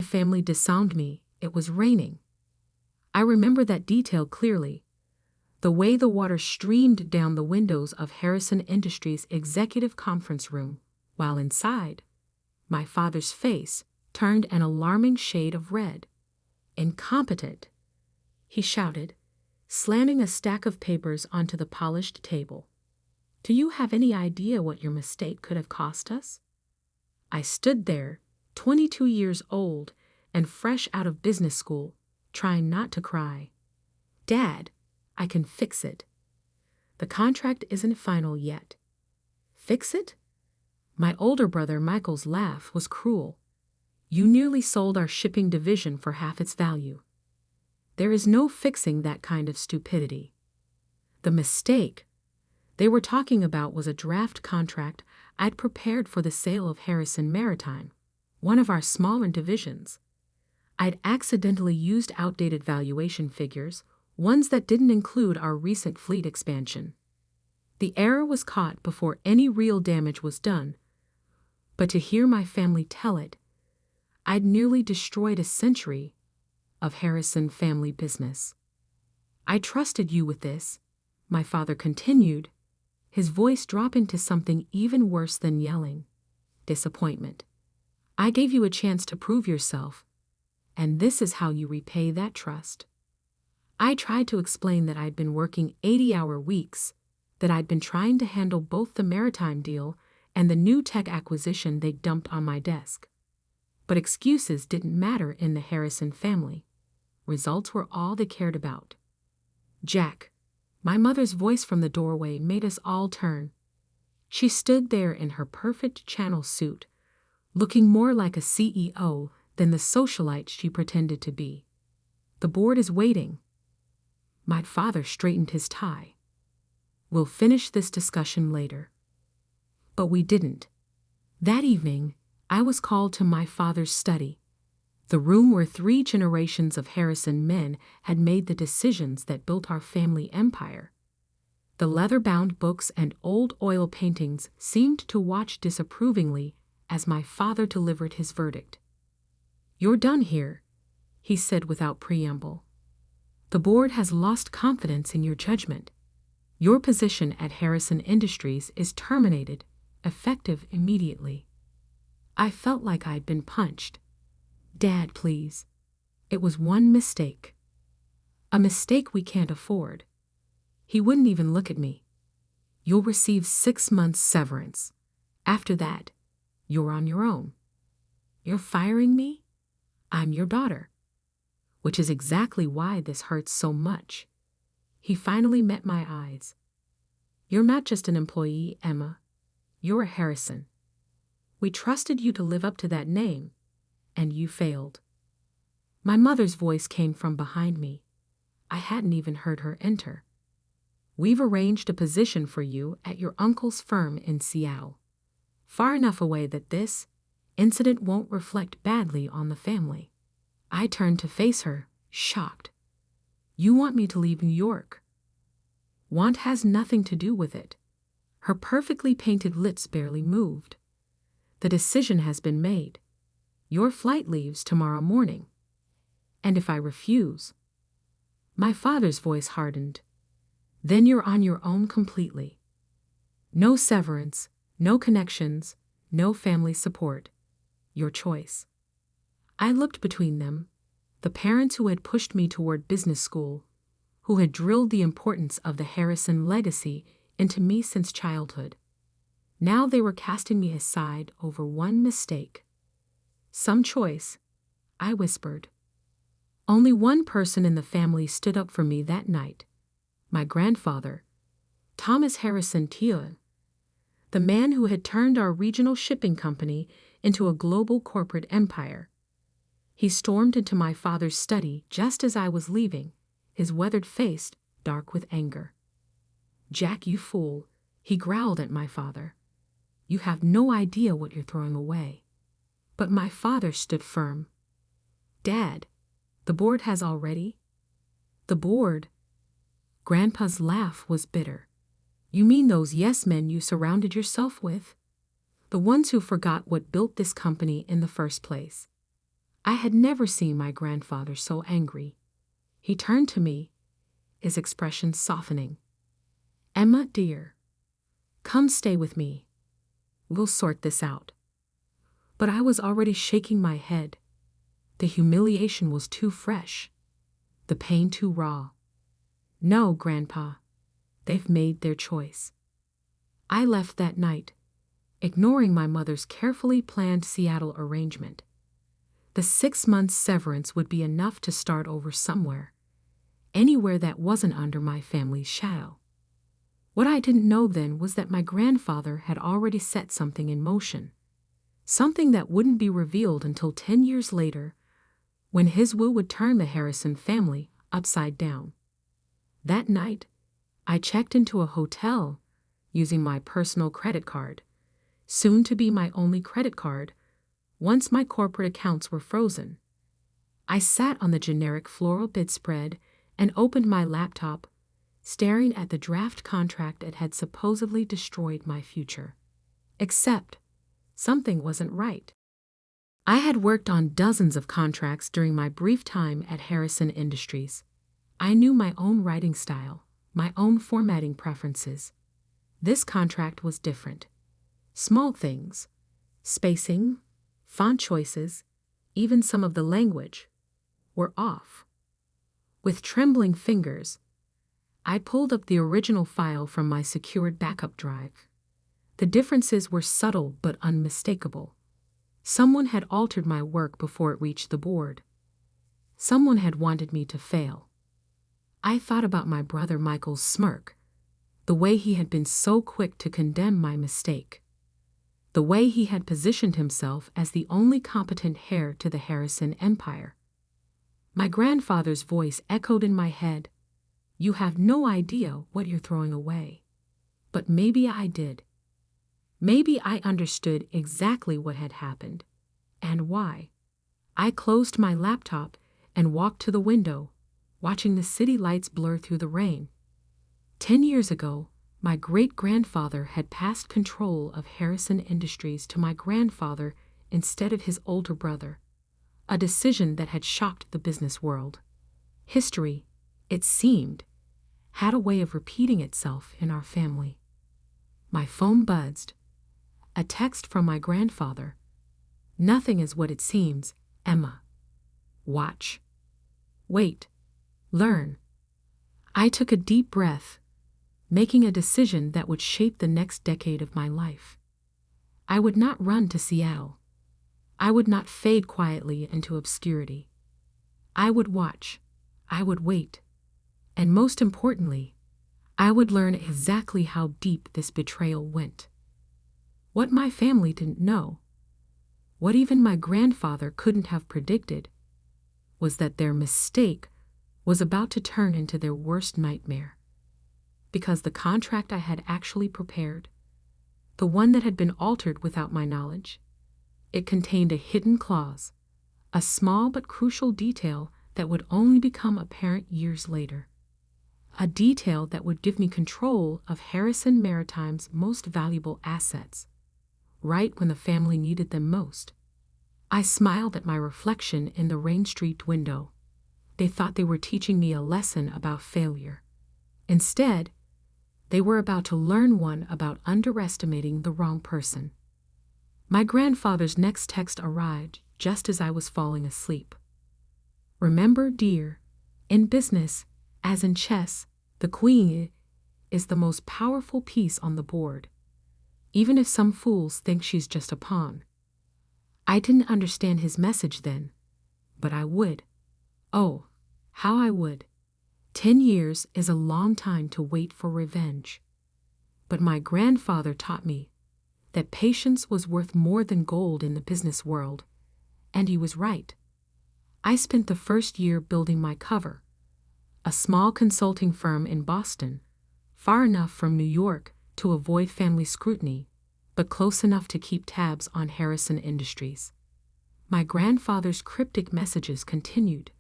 family disowned me, it was raining. I remember that detail clearly. The way the water streamed down the windows of Harrison Industries' executive conference room, while inside, my father's face turned an alarming shade of red. "Incompetent!" he shouted, slamming a stack of papers onto the polished table. "Do you have any idea what your mistake could have cost us?" I stood there, 22 years old and fresh out of business school, trying not to cry. "Dad, I can fix it. The contract isn't final yet." "Fix it?" My older brother Michael's laugh was cruel. "You nearly sold our shipping division for half its value. There is no fixing that kind of stupidity. The mistake they were talking about was a draft contract I'd prepared for the sale of Harrison Maritime, one of our smaller divisions. I'd accidentally used outdated valuation figures, ones that didn't include our recent fleet expansion. The error was caught before any real damage was done, but to hear my family tell it, I'd nearly destroyed a century of Harrison family business. "I trusted you with this," my father continued, his voice dropping to something even worse than yelling: disappointment. "I gave you a chance to prove yourself, and this is how you repay that trust." I tried to explain that I'd been working 80-hour weeks, that I'd been trying to handle both the maritime deal and the new tech acquisition they dumped on my desk. But excuses didn't matter in the Harrison family. Results were all they cared about. "Jack," my mother's voice from the doorway made us all turn. She stood there in her perfect Channel suit, looking more like a CEO than the socialite she pretended to be. "The board is waiting." My father straightened his tie. "We'll finish this discussion later." But we didn't. That evening, I was called to my father's study, the room where 3 generations of Harrison men had made the decisions that built our family empire. The leather-bound books and old oil paintings seemed to watch disapprovingly as my father delivered his verdict. "You're done here," he said without preamble. "The board has lost confidence in your judgment. Your position at Harrison Industries is terminated, effective immediately." I felt like I'd been punched. "Dad, please. It was one mistake. A mistake we can't afford." He wouldn't even look at me. "You'll receive 6 months severance. After that, you're on your own." "You're firing me? I'm your daughter." "Which is exactly why this hurts so much." He finally met my eyes. "You're not just an employee, Emma. You're a Harrison. We trusted you to live up to that name, and you failed." My mother's voice came from behind me. I hadn't even heard her enter. "We've arranged a position for you at your uncle's firm in Seattle, far enough away that this incident won't reflect badly on the family." I turned to face her, shocked. "You want me to leave New York?" "Want has nothing to do with it." Her perfectly painted lips barely moved. "The decision has been made. Your flight leaves tomorrow morning." "And if I refuse?" My father's voice hardened. "Then you're on your own completely. No severance, no connections, no family support. Your choice." I looked between them, the parents who had pushed me toward business school, who had drilled the importance of the Harrison legacy into me since childhood. Now they were casting me aside over one mistake. "Some choice," I whispered. Only one person in the family stood up for me that night. My grandfather, Thomas Harrison Teal, the man who had turned our regional shipping company into a global corporate empire. He stormed into my father's study just as I was leaving, his weathered face dark with anger. "Jack, you fool," he growled at my father. "You have no idea what you're throwing away." But my father stood firm. "Dad, the board has already—" "The board?" Grandpa's laugh was bitter. "You mean those yes-men you surrounded yourself with? The ones who forgot what built this company in the first place. I had never seen my grandfather so angry. He turned to me, his expression softening. "Emma, dear, come stay with me. We'll sort this out." But I was already shaking my head. The humiliation was too fresh, the pain too raw. "No, Grandpa, they've made their choice." I left that night, ignoring my mother's carefully planned Seattle arrangement. The 6 months severance would be enough to start over somewhere, anywhere that wasn't under my family's shadow. What I didn't know then was that my grandfather had already set something in motion, something that wouldn't be revealed until 10 years later, when his will would turn the Harrison family upside down. That night, I checked into a hotel using my personal credit card, soon to be my only credit card, once my corporate accounts were frozen. I sat on the generic floral bedspread and opened my laptop, staring at the draft contract that had supposedly destroyed my future. Except, something wasn't right. I had worked on dozens of contracts during my brief time at Harrison Industries. I knew my own writing style, my own formatting preferences. This contract was different. Small things, spacing, font choices, even some of the language, were off. With trembling fingers, I pulled up the original file from my secured backup drive. The differences were subtle but unmistakable. Someone had altered my work before it reached the board. Someone had wanted me to fail. I thought about my brother Michael's smirk, the way he had been so quick to condemn my mistake, the way he had positioned himself as the only competent heir to the Harrison empire. My grandfather's voice echoed in my head. "You have no idea what you're throwing away." But maybe I did. Maybe I understood exactly what had happened, and why. I closed my laptop and walked to the window, watching the city lights blur through the rain. 10 years ago, my great-grandfather had passed control of Harrison Industries to my grandfather instead of his older brother, a decision that had shocked the business world. History, it seemed, had a way of repeating itself in our family. My phone buzzed. A text from my grandfather. "Nothing is what it seems, Emma. Watch. Wait. Learn." I took a deep breath, making a decision that would shape the next decade of my life. I would not run to Seattle. I would not fade quietly into obscurity. I would watch. I would wait. And most importantly, I would learn exactly how deep this betrayal went. What my family didn't know, what even my grandfather couldn't have predicted, was that their mistake was about to turn into their worst nightmare. Because the contract I had actually prepared, the one that had been altered without my knowledge, it contained a hidden clause, a small but crucial detail that would only become apparent years later. A detail that would give me control of Harrison Maritime's most valuable assets, right when the family needed them most. I smiled at my reflection in the Rain Street window. They thought they were teaching me a lesson about failure. Instead, they were about to learn one about underestimating the wrong person. My grandfather's next text arrived just as I was falling asleep. "Remember, dear, in business, as in chess, the queen is the most powerful piece on the board, even if some fools think she's just a pawn." I didn't understand his message then, but I would. Oh, how I would. 10 years is a long time to wait for revenge. But my grandfather taught me that patience was worth more than gold in the business world, and he was right. I spent the first year building my cover, a small consulting firm in Boston, far enough from New York to avoid family scrutiny, but close enough to keep tabs on Harrison Industries. My grandfather's cryptic messages continued,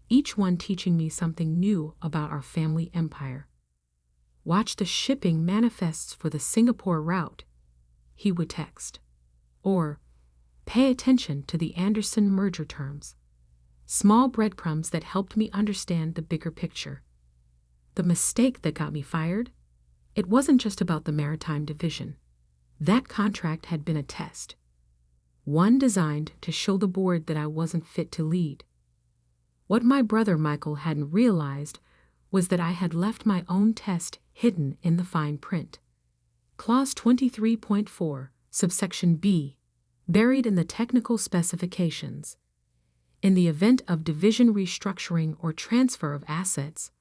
each one teaching me something new about our family empire. "Watch the shipping manifests for the Singapore route," he would text. Or, Pay attention to the Anderson merger terms. Small breadcrumbs that helped me understand the bigger picture. The mistake that got me fired? It wasn't just about the maritime division. That contract had been a test. One designed to show the board that I wasn't fit to lead. What my brother Michael hadn't realized was that I had left my own test hidden in the fine print. Clause 23.4, subsection B, buried in the technical specifications. In the event of division restructuring or transfer of assets,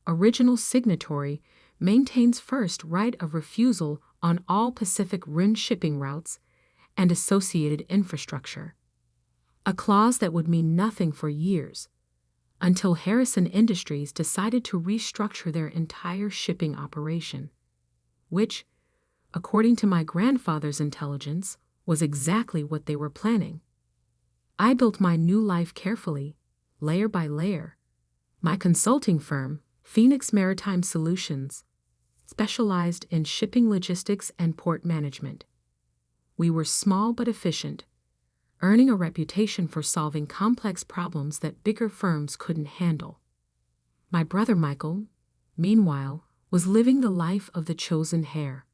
original signatory maintains first right of refusal on all Pacific Rim shipping routes and associated infrastructure. A clause that would mean nothing for years, until Harrison Industries decided to restructure their entire shipping operation, which, according to my grandfather's intelligence, was exactly what they were planning. I built my new life carefully, layer by layer. My consulting firm, Phoenix Maritime Solutions, specialized in shipping logistics and port management. We were small but efficient, earning a reputation for solving complex problems that bigger firms couldn't handle. My brother Michael, meanwhile, was living the life of the chosen heir.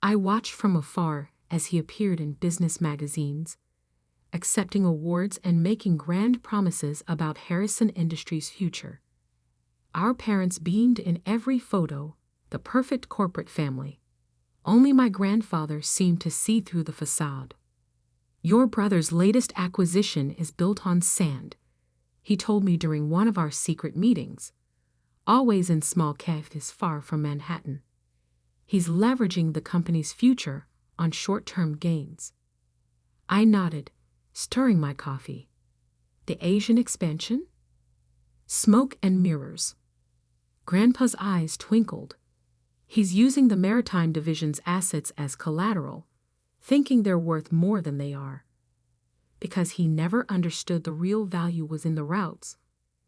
I watched from afar as he appeared in business magazines, accepting awards and making grand promises about Harrison Industries' future. Our parents beamed in every photo, the perfect corporate family. Only my grandfather seemed to see through the facade. "Your brother's latest acquisition is built on sand," he told me during one of our secret meetings, always in small cafes far from Manhattan. "He's leveraging the company's future on short-term gains." I nodded, stirring my coffee. The Asian expansion? Smoke and mirrors. Grandpa's eyes twinkled. He's using the Maritime Division's assets as collateral, thinking they're worth more than they are. Because he never understood the real value was in the routes,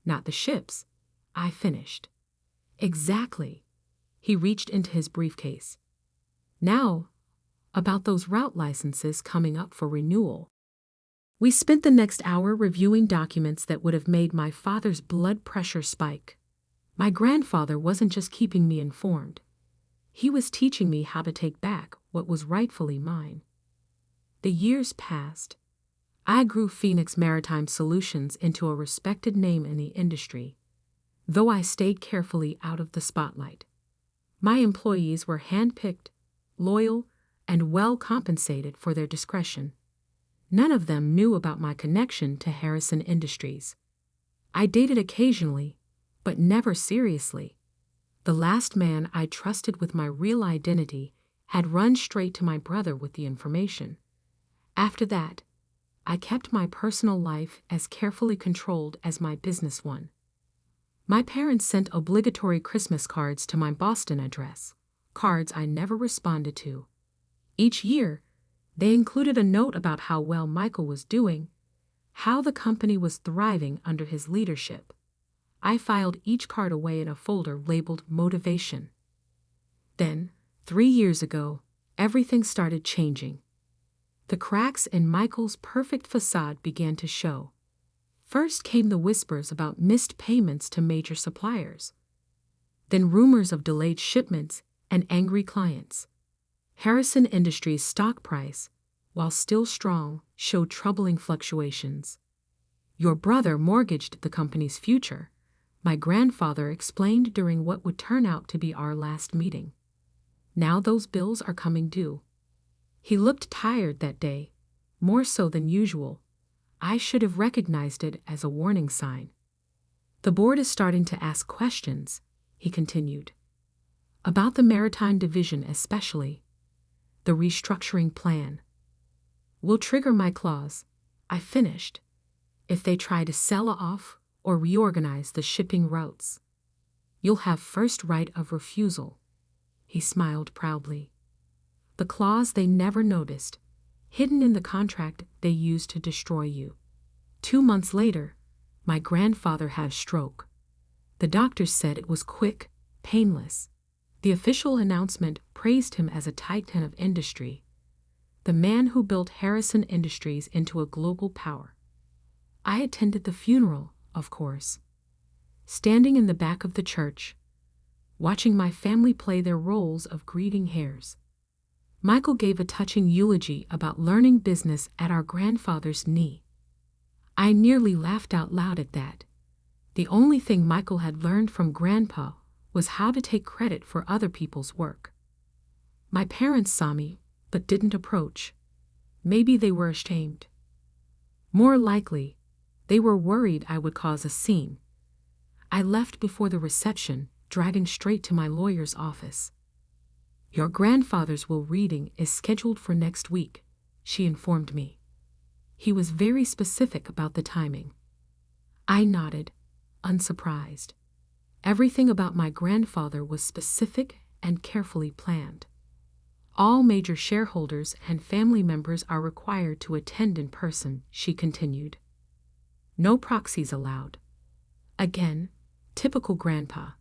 not the ships, I finished. Exactly. He reached into his briefcase. Now, about those route licenses coming up for renewal. We spent the next hour reviewing documents that would have made my father's blood pressure spike. My grandfather wasn't just keeping me informed. He was teaching me how to take back what was rightfully mine. The years passed. I grew Phoenix Maritime Solutions into a respected name in the industry, though I stayed carefully out of the spotlight. My employees were handpicked, loyal, and well compensated for their discretion. None of them knew about my connection to Harrison Industries. I dated occasionally, but never seriously. The last man I trusted with my real identity had run straight to my brother with the information. After that, I kept my personal life as carefully controlled as my business one. My parents sent obligatory Christmas cards to my Boston address, cards I never responded to. Each year, they included a note about how well Michael was doing, how the company was thriving under his leadership. I filed each card away in a folder labeled Motivation. Then, 3 years ago, everything started changing. The cracks in Michael's perfect facade began to show. First came the whispers about missed payments to major suppliers. Then rumors of delayed shipments and angry clients. Harrison Industries' stock price, while still strong, showed troubling fluctuations. "Your brother mortgaged the company's future," my grandfather explained during what would turn out to be our last meeting. "Now those bills are coming due." He looked tired that day, more so than usual. I should have recognized it as a warning sign. "The board is starting to ask questions," he continued. "About the Maritime Division especially. The restructuring plan. We'll trigger my clause," I finished, "if they try to sell off or reorganize the shipping routes. You'll have first right of refusal." He smiled proudly. The clause they never noticed, hidden in the contract they used to destroy you. 2 months later, my grandfather had a stroke. The doctors said it was quick, painless. The official announcement praised him as a titan of industry. the man who built Harrison Industries into a global power. I attended the funeral, of course, standing in the back of the church, watching my family play their roles of grieving heirs. Michael gave a touching eulogy about learning business at our grandfather's knee. I nearly laughed out loud at that. The only thing Michael had learned from Grandpa was how to take credit for other people's work. My parents saw me, but didn't approach. Maybe they were ashamed. More likely, they were worried I would cause a scene. I left before the reception, driving straight to my lawyer's office. "Your grandfather's will reading is scheduled for next week," she informed me. He was very specific about the timing. I nodded, unsurprised. Everything about my grandfather was specific and carefully planned. "All major shareholders and family members are required to attend in person," she continued. "No proxies allowed." Again, typical Grandpa.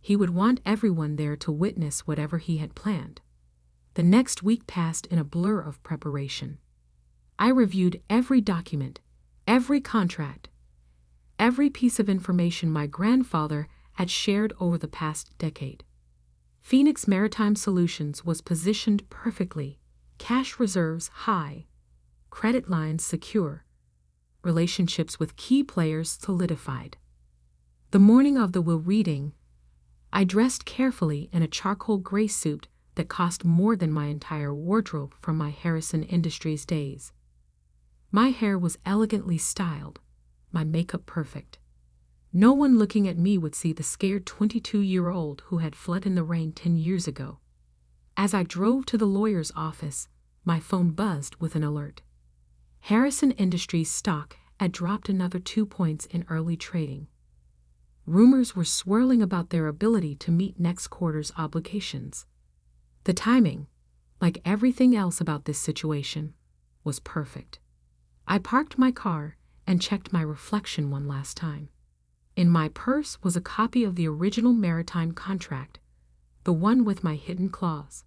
He would want everyone there to witness whatever he had planned. The next week passed in a blur of preparation. I reviewed every document, every contract, every piece of information my grandfather had shared over the past decade. Phoenix Maritime Solutions was positioned perfectly, cash reserves high, credit lines secure, relationships with key players solidified. The morning of the will reading, I dressed carefully in a charcoal gray suit that cost more than my entire wardrobe from my Harrison Industries days. My hair was elegantly styled, my makeup perfect. No one looking at me would see the scared 22-year-old who had fled in the rain 10 years ago. As I drove to the lawyer's office, my phone buzzed with an alert. Harrison Industries stock had dropped another 2 points in early trading. Rumors were swirling about their ability to meet next quarter's obligations. The timing, like everything else about this situation, was perfect. I parked my car and checked my reflection one last time. In my purse was a copy of the original maritime contract, the one with my hidden clause.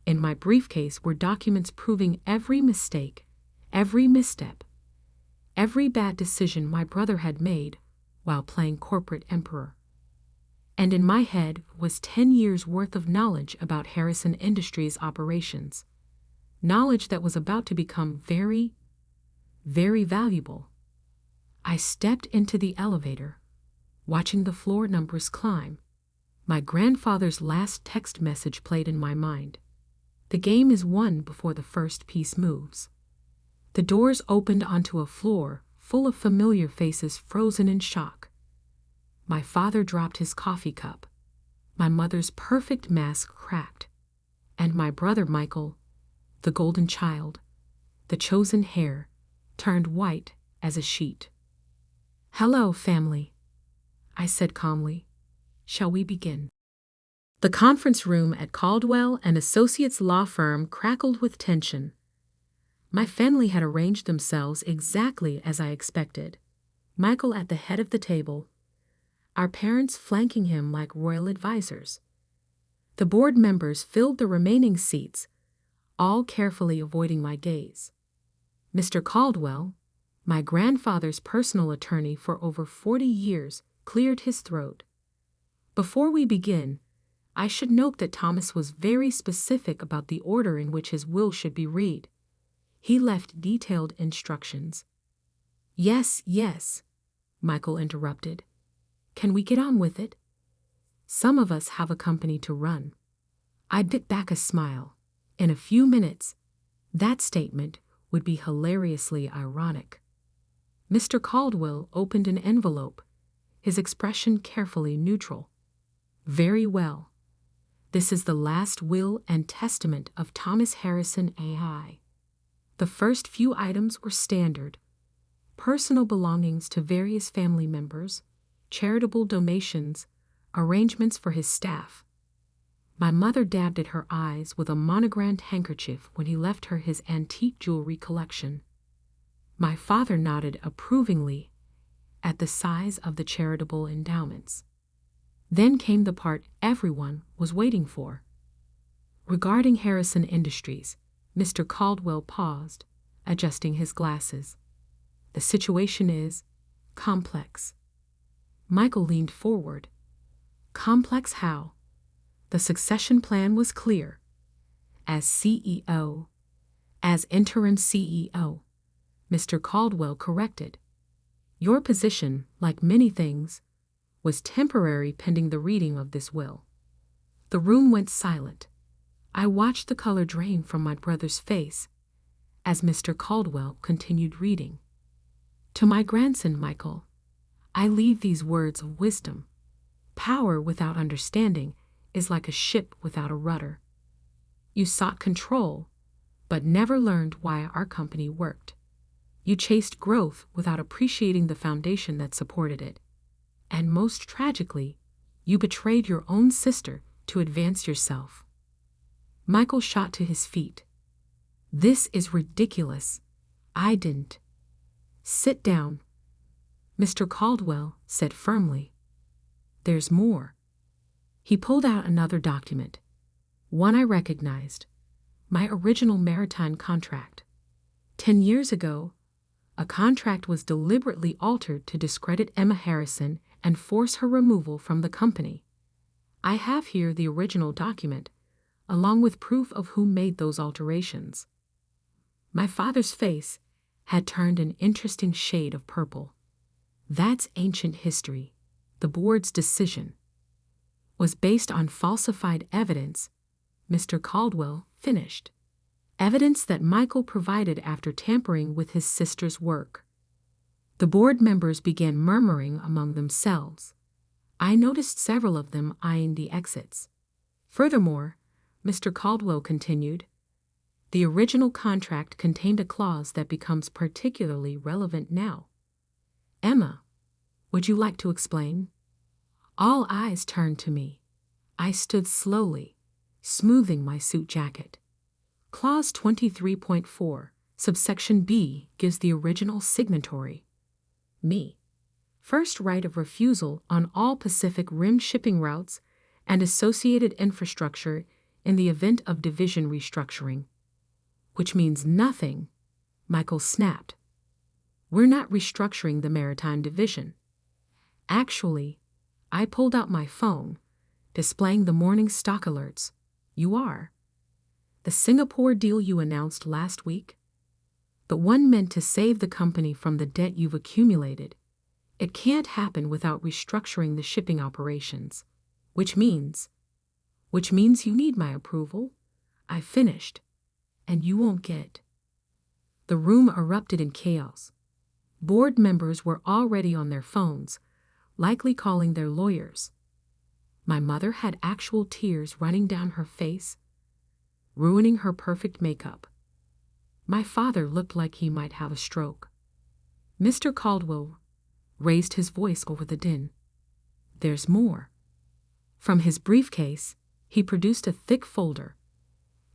In my briefcase were documents proving every mistake, every misstep, every bad decision my brother had made while playing corporate emperor. And in my head was 10 years' worth of knowledge about Harrison Industries operations, knowledge that was about to become very, very valuable. I stepped into the elevator, watching the floor numbers climb. My grandfather's last text message played in my mind. "The game is won before the first piece moves." The doors opened onto a floor full of familiar faces frozen in shock. My father dropped his coffee cup. My mother's perfect mask cracked. And my brother Michael, the golden child, the chosen heir, turned white as a sheet. "Hello, family," I said calmly. "Shall we begin?" The conference room at Caldwell & Associates law firm crackled with tension. My family had arranged themselves exactly as I expected. Michael at the head of the table, our parents flanking him like royal advisors. The board members filled the remaining seats, all carefully avoiding my gaze. Mr. Caldwell, my grandfather's personal attorney for over 40 years, cleared his throat. "Before we begin, I should note that Thomas was very specific about the order in which his will should be read. He left detailed instructions." Yes, Michael interrupted. "Can we get on with it? Some of us have a company to run." I bit back a smile. In a few minutes, that statement would be hilariously ironic. Mr. Caldwell opened an envelope, his expression carefully neutral. "Very well. This is the last will and testament of Thomas Harrison AI. The first few items were standard: personal belongings to various family members, charitable donations, arrangements for his staff." My mother dabbed at her eyes with a monogrammed handkerchief when he left her his antique jewelry collection. My father nodded approvingly at the size of the charitable endowments. Then came the part everyone was waiting for. "Regarding Harrison Industries, Mr. Caldwell paused, adjusting his glasses. The situation is complex. Michael leaned forward. Complex how? The succession plan was clear. As CEO, as interim CEO, Mr. Caldwell corrected. Your position, like many things, was temporary pending the reading of this will. The room went silent. I watched the color drain from my brother's face as Mr. Caldwell continued reading. To my grandson, Michael, I leave these words of wisdom. Power without understanding is like a ship without a rudder. You sought control, but never learned why our company worked. You chased growth without appreciating the foundation that supported it. And most tragically, you betrayed your own sister to advance yourself. Michael shot to his feet. This is ridiculous. I didn't. Sit down, Mr. Caldwell said firmly. There's more. He pulled out another document, one I recognized, my original maritime contract. 10 years ago, a contract was deliberately altered to discredit Emma Harrison and force her removal from the company. I have here the original document, along with proof of who made those alterations. My father's face had turned an interesting shade of purple. That's ancient history. The board's decision was based on falsified evidence, Mr. Caldwell finished. Evidence that Michael provided after tampering with his sister's work. The board members began murmuring among themselves. I noticed several of them eyeing the exits. Furthermore, Mr. Caldwell continued, the original contract contained a clause that becomes particularly relevant now. Emma, would you like to explain? All eyes turned to me. I stood slowly, smoothing my suit jacket. Clause 23.4, subsection B, gives the original signatory, me, first right of refusal on all Pacific Rim shipping routes and associated infrastructure in the event of division restructuring. Which means nothing, Michael snapped. We're not restructuring the maritime division. Actually, I pulled out my phone, displaying the morning stock alerts. You are. The Singapore deal you announced last week? The one meant to save the company from the debt you've accumulated. It can't happen without restructuring the shipping operations. Which means you need my approval. I finished. And you won't get. The room erupted in chaos. Board members were already on their phones, likely calling their lawyers. My mother had actual tears running down her face, ruining her perfect makeup. My father looked like he might have a stroke. Mr. Caldwell raised his voice over the din. There's more. From his briefcase, he produced a thick folder.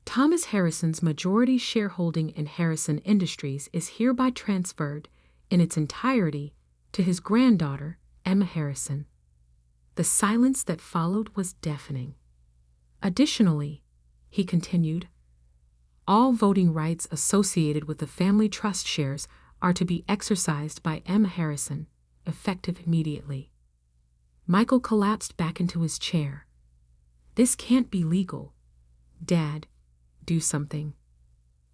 Thomas Harrison's majority shareholding in Harrison Industries is hereby transferred in its entirety to his granddaughter, Emma Harrison. The silence that followed was deafening. Additionally, he continued, all voting rights associated with the family trust shares are to be exercised by Emma Harrison, effective immediately. Michael collapsed back into his chair. This can't be legal. Dad, do something.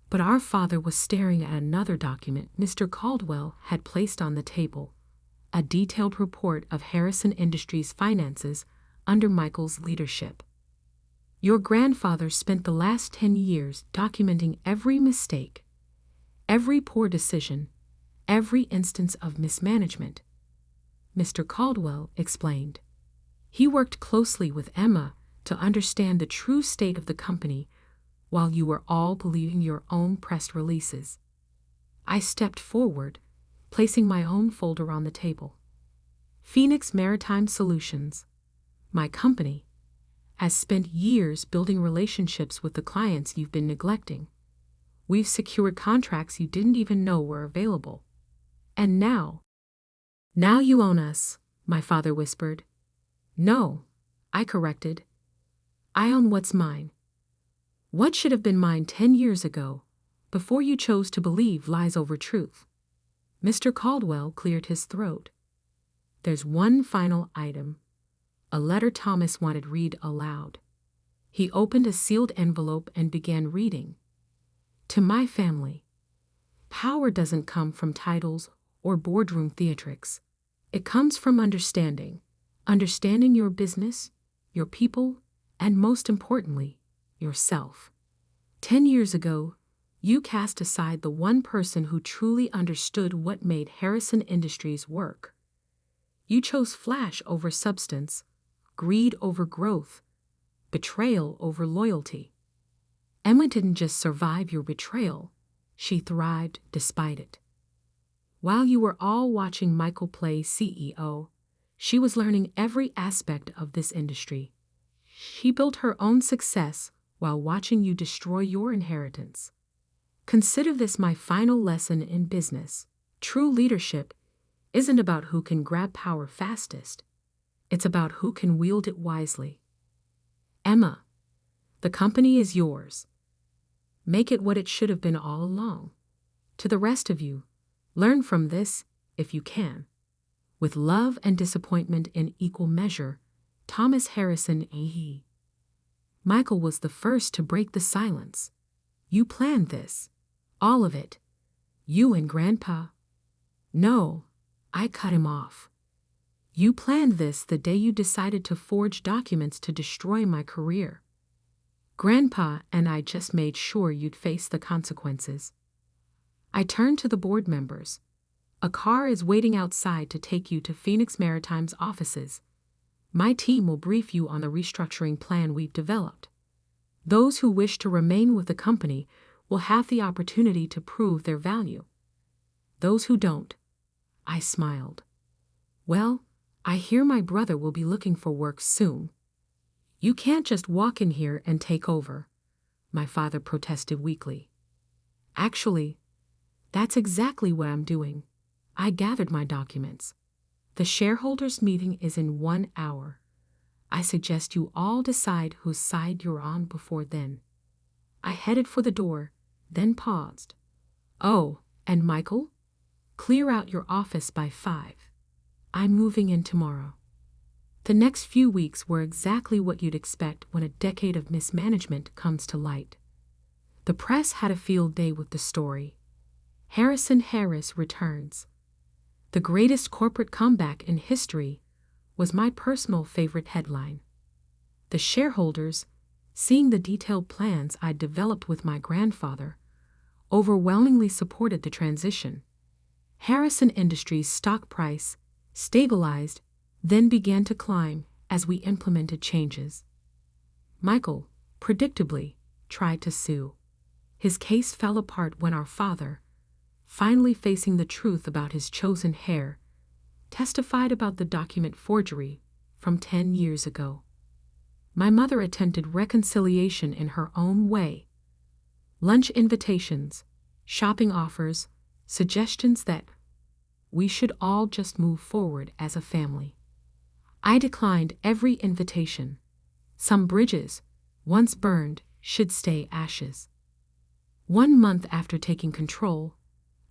But our father was staring at another document Mr. Caldwell had placed on the table, a detailed report of Harrison Industries' finances under Michael's leadership. Your grandfather spent the last 10 years documenting every mistake, every poor decision, every instance of mismanagement. Mr. Caldwell explained. He worked closely with Emma to understand the true state of the company while you were all believing your own press releases. I stepped forward, placing my own folder on the table. Phoenix Maritime Solutions, my company, has spent years building relationships with the clients you've been neglecting. We've secured contracts you didn't even know were available. And now you own us, my father whispered. No, I corrected. I own what's mine. What should have been mine 10 years ago, before you chose to believe lies over truth? Mr. Caldwell cleared his throat. There's one final item. A letter Thomas wanted read aloud. He opened a sealed envelope and began reading. To my family. Power doesn't come from titles or boardroom theatrics. It comes from understanding. Understanding your business, your people, and most importantly, yourself. 10 years ago, you cast aside the one person who truly understood what made Harrison Industries work. You chose flash over substance, greed over growth, betrayal over loyalty. Emma didn't just survive your betrayal, she thrived despite it. While you were all watching Michael play CEO, she was learning every aspect of this industry. She built her own success while watching you destroy your inheritance. Consider this my final lesson in business. True leadership isn't about who can grab power fastest. It's about who can wield it wisely. Emma, the company is yours. Make it what it should have been all along. To the rest of you, learn from this if you can. With love and disappointment in equal measure, Thomas Harrison A.E. Michael was the first to break the silence. You planned this. All of it. You and Grandpa. No, I cut him off. You planned this the day you decided to forge documents to destroy my career. Grandpa and I just made sure you'd face the consequences. I turned to the board members. A car is waiting outside to take you to Phoenix Maritime's offices. My team will brief you on the restructuring plan we've developed. Those who wish to remain with the company will have the opportunity to prove their value. Those who don't, I smiled. Well, I hear my brother will be looking for work soon. You can't just walk in here and take over, my father protested weakly. Actually, that's exactly what I'm doing. I gathered my documents. The shareholders' meeting is in 1 hour. I suggest you all decide whose side you're on before then. I headed for the door, then paused. Oh, and Michael? Clear out your office by 5. I'm moving in tomorrow. The next few weeks were exactly what you'd expect when a decade of mismanagement comes to light. The press had a field day with the story. Harrison Harris returns. The greatest corporate comeback in history was my personal favorite headline. The shareholders, seeing the detailed plans I'd developed with my grandfather, overwhelmingly supported the transition. Harrison Industries' stock price stabilized, then began to climb as we implemented changes. Michael, predictably, tried to sue. His case fell apart when our father, finally facing the truth about his chosen heir, testified about the document forgery from 10 years ago. My mother attempted reconciliation in her own way. Lunch invitations, shopping offers, suggestions that we should all just move forward as a family. I declined every invitation. Some bridges, once burned, should stay ashes. 1 month after taking control,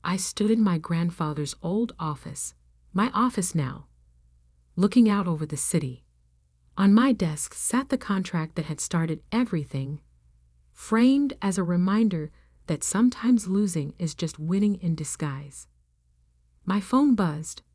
I stood in my grandfather's old office, my office now, looking out over the city. On my desk sat the contract that had started everything, framed as a reminder that sometimes losing is just winning in disguise. My phone buzzed.